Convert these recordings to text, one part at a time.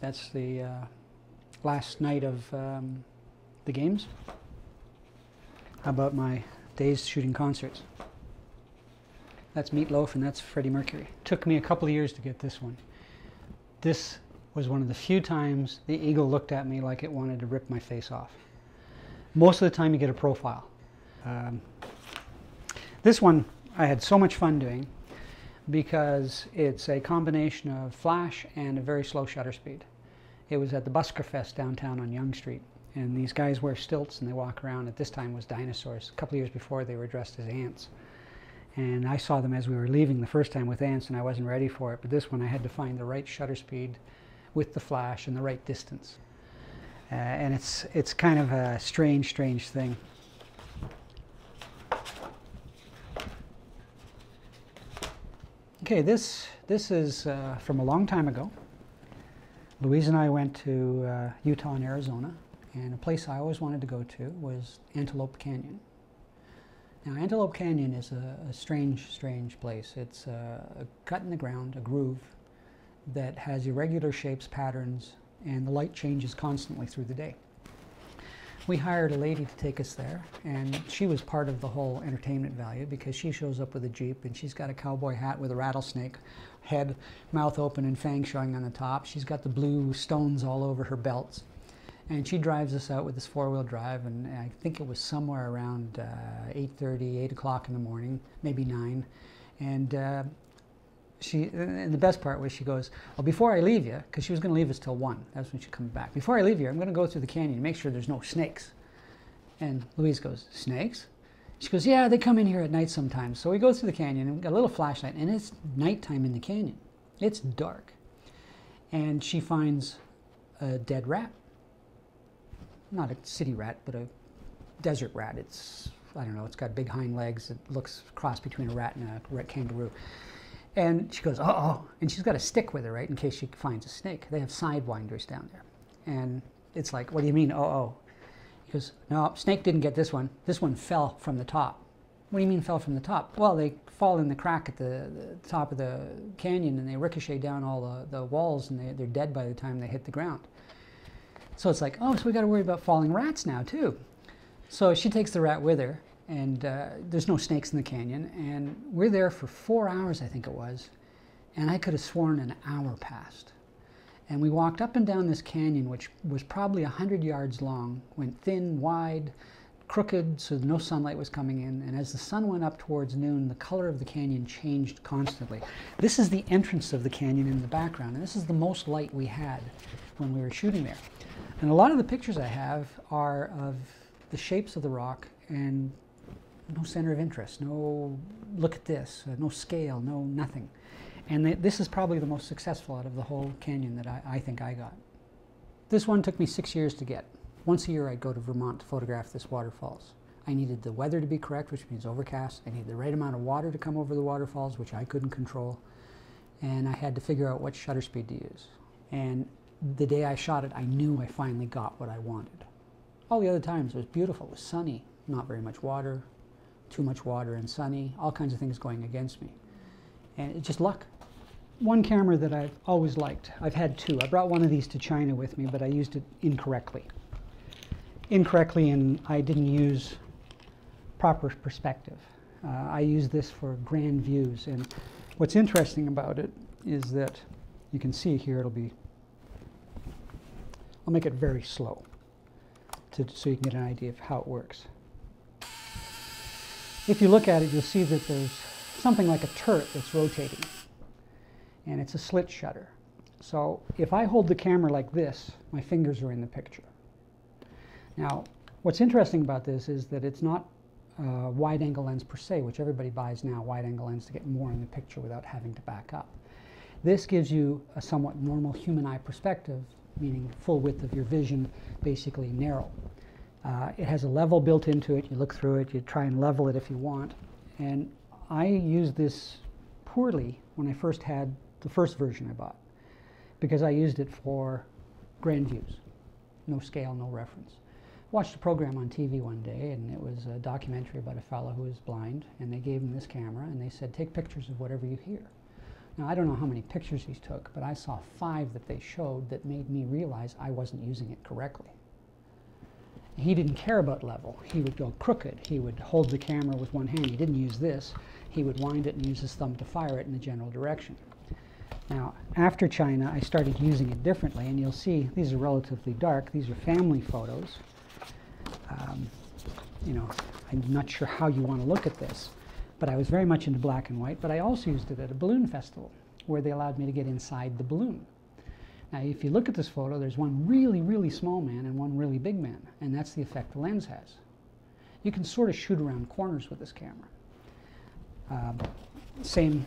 That's the last night of the games. How about my days shooting concerts? That's Meatloaf and that's Freddie Mercury. Took me a couple of years to get this one. This was one of the few times the eagle looked at me like it wanted to rip my face off. Most of the time you get a profile. This one I had so much fun doing because it's a combination of flash and a very slow shutter speed. It was at the Busker Fest downtown on Yonge Street, and these guys wear stilts and they walk around. At this time was dinosaurs. A couple of years before they were dressed as ants. And I saw them as we were leaving the first time with ants and I wasn't ready for it, but this one I had to find the right shutter speed with the flash and the right distance. And it's kind of a strange thing. Okay, this is from a long time ago. Louise and I went to Utah and Arizona, and a place I always wanted to go to was Antelope Canyon. Now, Antelope Canyon is a strange place. It's a cut in the ground, a groove that has irregular shapes, patterns, and the light changes constantly through the day. We hired a lady to take us there, and she was part of the whole entertainment value because she shows up with a Jeep and she's got a cowboy hat with a rattlesnake head, mouth open and fangs showing on the top. She's got the blue stones all over her belts. And she drives us out with this four-wheel drive, and I think it was somewhere around 8:30, 8 o'clock in the morning, maybe 9. And and the best part was she goes, well, before I leave you, because she was going to leave us till 1. That's when she comes back. Before I leave you, I'm going to go through the canyon and make sure there's no snakes. And Louise goes, snakes? She goes, yeah, they come in here at night sometimes. So we go through the canyon, and we've got a little flashlight, and it's nighttime in the canyon. It's dark. And she finds a dead rat. Not a city rat, but a desert rat. It's, I don't know, it's got big hind legs. It looks a cross between a rat and a kangaroo. And she goes, uh-oh. And she's got a stick with her, right, in case she finds a snake. They have sidewinders down there. And it's like, what do you mean, uh-oh? He goes, no, snake didn't get this one. This one fell from the top. What do you mean fell from the top? Well, they fall in the crack at the top of the canyon, and they ricochet down all the walls, and they're dead by the time they hit the ground. So it's like, oh, so we got to worry about falling rats now, too. So she takes the rat with her, and there's no snakes in the canyon, and we're there for 4 hours, I think it was, and I could have sworn an hour passed. And we walked up and down this canyon, which was probably 100 yards long, went thin, wide, crooked, so no sunlight was coming in, and as the sun went up towards noon, the color of the canyon changed constantly. This is the entrance of the canyon in the background, and this is the most light we had when we were shooting there. And a lot of the pictures I have are of the shapes of the rock and no center of interest, no look at this, no scale, no nothing. And this is probably the most successful out of the whole canyon that I think I got. This one took me 6 years to get. Once a year I'd go to Vermont to photograph this waterfalls. I needed the weather to be correct, which means overcast. I needed the right amount of water to come over the waterfalls, which I couldn't control. And I had to figure out what shutter speed to use. And the day I shot it, I knew I finally got what I wanted. All the other times it was beautiful, it was sunny, not very much water, too much water and sunny, all kinds of things going against me. And it's just luck. One camera that I've always liked, I've had two. I brought one of these to China with me, but I used it incorrectly. And I didn't use proper perspective. I use this for grand views. And what's interesting about it is that you can see here, I'll make it very slow so you can get an idea of how it works. If you look at it, you'll see that there's something like a turret that's rotating, and it's a slit shutter. So if I hold the camera like this, my fingers are in the picture. Now, what's interesting about this is that it's not a wide-angle lens per se, which everybody buys now, wide-angle lens to get more in the picture without having to back up. This gives you a somewhat normal human eye perspective, meaning full width of your vision, basically narrow. It has a level built into it. You look through it, you try and level it if you want. And I used this poorly when I first had the first version I bought, because I used it for grand views. No scale, no reference. Watched a program on TV one day, and it was a documentary about a fellow who was blind, and they gave him this camera, and they said, take pictures of whatever you hear. Now, I don't know how many pictures he took, but I saw 5 that they showed that made me realize I wasn't using it correctly. He didn't care about level. He would go crooked. He would hold the camera with one hand. He didn't use this. He would wind it and use his thumb to fire it in the general direction. Now, after China, I started using it differently, and you'll see these are relatively dark. These are family photos. You know, I'm not sure how you want to look at this, but I was very much into black and white, but I also used it at a balloon festival where they allowed me to get inside the balloon. Now, if you look at this photo, there's one really, really small man and one really big man, and that's the effect the lens has. You can sort of shoot around corners with this camera. Same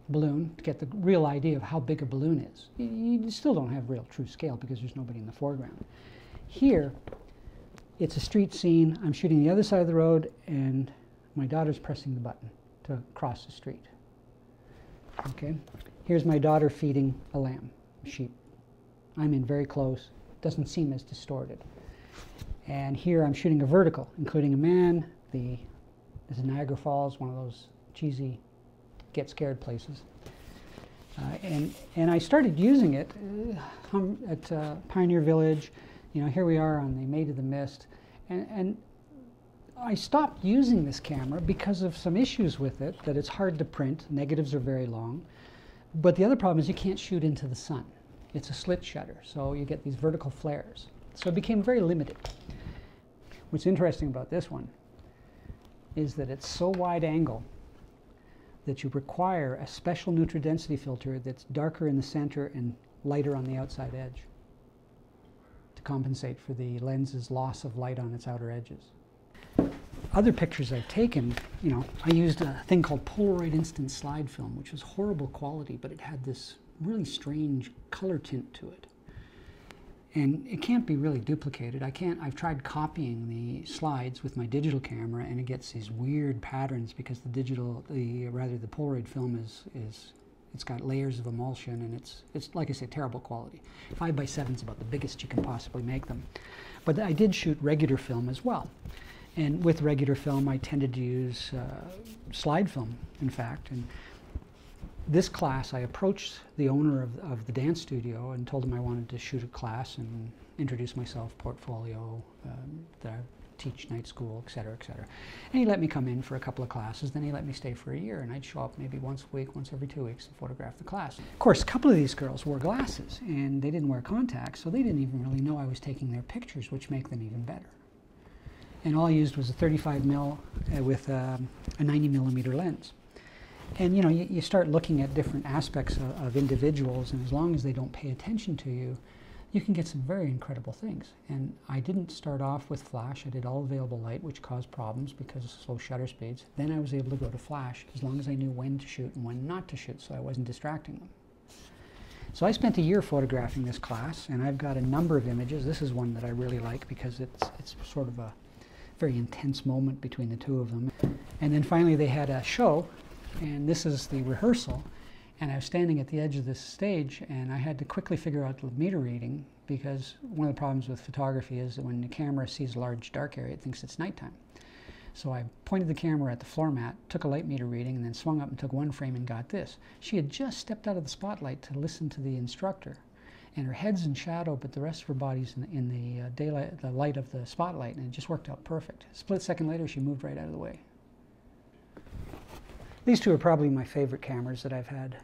balloon to get the real idea of how big a balloon is. You still don't have real true scale because there's nobody in the foreground. Here, it's a street scene. I'm shooting the other side of the road, and my daughter's pressing the button to cross the street. Okay, here's my daughter feeding a lamb, a sheep. I'm in very close, doesn't seem as distorted. And here I'm shooting a vertical, including a man. There's Niagara Falls, one of those cheesy, get scared places. And I started using it at Pioneer Village. You know, here we are on the Maid of the Mist. And I stopped using this camera because of some issues with it, that it's hard to print, negatives are very long. But the other problem is you can't shoot into the sun. It's a slit shutter, so you get these vertical flares. So it became very limited. What's interesting about this one is that it's so wide angle that you require a special neutral density filter that's darker in the center and lighter on the outside edge to compensate for the lens's loss of light on its outer edges. Other pictures I've taken, you know, I used a thing called Polaroid instant slide film, which was horrible quality, but it had this really strange color tint to it. And it can't be really duplicated. I've tried copying the slides with my digital camera, and it gets these weird patterns because the Polaroid film it's got layers of emulsion, and it's like I say, terrible quality. 5x7 is about the biggest you can possibly make them. But I did shoot regular film as well. And with regular film, I tended to use slide film, in fact. And this class, I approached the owner of the dance studio and told him I wanted to shoot a class and introduce myself, portfolio, that I teach night school, et cetera, et cetera. And he let me come in for a couple of classes, then he let me stay for a year, and I'd show up maybe once a week, once every 2 weeks, and photograph the class. Of course, a couple of these girls wore glasses, and they didn't wear contacts, so they didn't even really know I was taking their pictures, which make them even better. And all I used was a 35mm with a 90mm lens. And you know, you start looking at different aspects of individuals, and as long as they don't pay attention to you, you can get some very incredible things. And I didn't start off with flash. I did all available light, which caused problems because of slow shutter speeds. Then I was able to go to flash as long as I knew when to shoot and when not to shoot, so I wasn't distracting them. So I spent a year photographing this class, and I've got a number of images. This is one that I really like because it's sort of a very intense moment between the two of them. And then finally they had a show, and this is the rehearsal, and I was standing at the edge of this stage, and I had to quickly figure out the meter reading, because one of the problems with photography is that when the camera sees a large dark area, it thinks it's nighttime. So I pointed the camera at the floor mat, took a light meter reading, and then swung up and took one frame and got this. She had just stepped out of the spotlight to listen to the instructor, and her head's in shadow, but the rest of her body's in the daylight, the light of the spotlight, and it just worked out perfect. A split second later, she moved right out of the way. These two are probably my favorite cameras that I've had.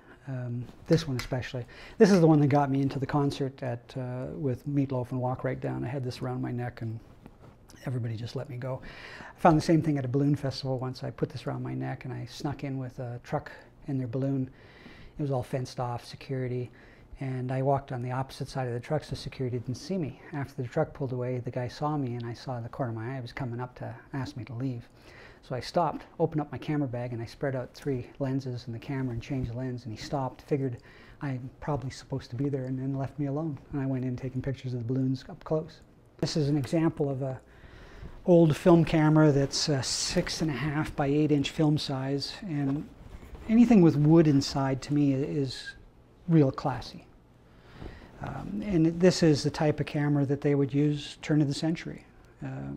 This one especially. This is the one that got me into the concert with Meatloaf and Walk Right Down. I had this around my neck, and everybody just let me go. I found the same thing at a balloon festival once. I put this around my neck, and I snuck in with a truck in their balloon. It was all fenced off, security. And I walked on the opposite side of the truck so security didn't see me. After the truck pulled away, the guy saw me, and I saw in the corner of my eye he was coming up to ask me to leave. So I stopped, opened up my camera bag, and I spread out 3 lenses in the camera and changed the lens, and he stopped, figured I'm probably supposed to be there, and then left me alone. And I went in taking pictures of the balloons up close. This is an example of a old film camera that's 6.5 by 8-inch film size, and anything with wood inside to me is real classy. And this is the type of camera that they would use turn of the century.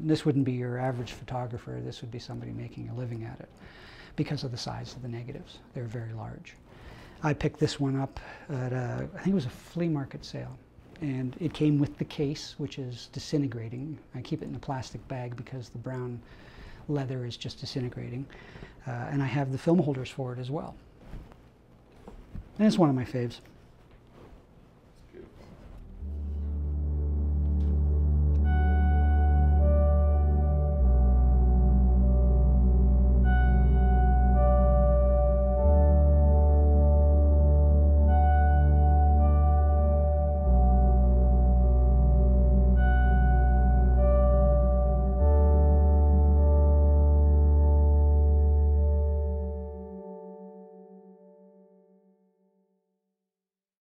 This wouldn't be your average photographer. This would be somebody making a living at it because of the size of the negatives. They're very large. I picked this one up at I think it was a flea market sale. And it came with the case, which is disintegrating. I keep it in a plastic bag because the brown leather is just disintegrating. And I have the film holders for it as well. And it's one of my faves.